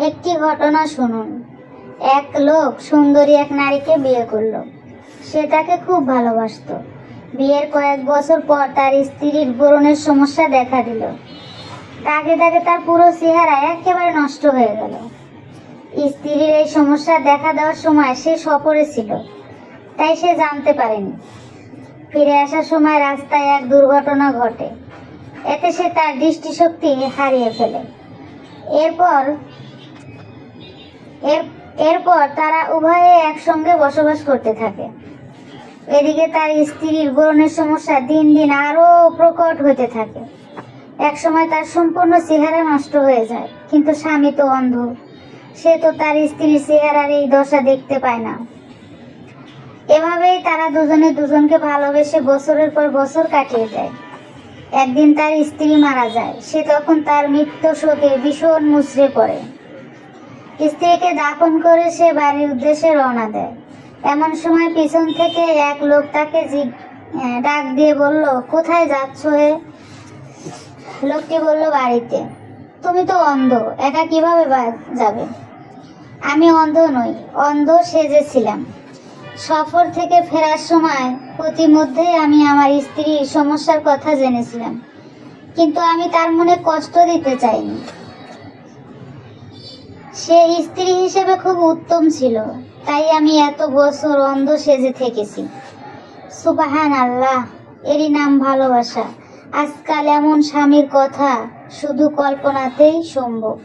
একটি ঘটনা শুনুন। এক লোক সুন্দরী এক নারীকে বিয়ে করলো। সে তাকে খুব ভালোবাসতো। বিয়ের কয়েক বছর পর তার স্ত্রীর ব্রণের সমস্যা দেখা দিল। দাগে দাগে তার পুরো চেহারা একেবারে নষ্ট হয়ে গেল। স্ত্রীর এই সমস্যা দেখা দেওয়ার সময় সে সফরে ছিল, তাই সে জানতে পারেনি। ফিরে আসার সময় রাস্তায় এক দুর্ঘটনা ঘটে। এতে সে তার দৃষ্টিশক্তি হারিয়ে ফেলে। এরপর এরপর তারা উভয়ে একসঙ্গে বসবাস করতে থাকে। এদিকে তার স্ত্রীর ব্রণের সমস্যা দিন দিন আরো প্রকট হতে থাকে। একসময় তার সম্পূর্ণ চেহারা নষ্ট হয়ে যায়, কিন্তু স্বামী তো অন্ধ। সে তো তার স্ত্রীর চেহারার এই দশা দেখতে পায় না। এভাবেই তারা দুজনে দুজনকে ভালোবেসে বছরের পর বছর কাটিয়ে যায়। একদিন তার স্ত্রী মারা যায়। সে তখন তার মৃত্যু শোকে ভীষণ মুচড়ে পড়ে। স্ত্রীকে দাফন করে সে বাড়ির উদ্দেশ্যে রওনা দেয়। এমন সময় পিছন থেকে এক লোক তাকে ডাক দিয়ে বলল, কোথায় যাচ্ছ হে? লোকটি বলল, বাড়িতে। তুমি তো অন্ধ, একা কিভাবে যাবে? আমি অন্ধ নই, অন্ধ সেজেছিলাম। সফর থেকে ফেরার সময় প্রতিমধ্যেই আমি আমার স্ত্রীর সমস্যার কথা জেনেছিলাম, কিন্তু আমি তার মনে কষ্ট দিতে চাইনি। সে স্ত্রী হিসেবে খুব উত্তম ছিল, তাই আমি এত বছর অন্ধ সেজে থেকেছি। সুবহান আল্লাহ, এরই নাম ভালোবাসা। আজকাল এমন স্বামীর কথা শুধু কল্পনাতেই সম্ভব।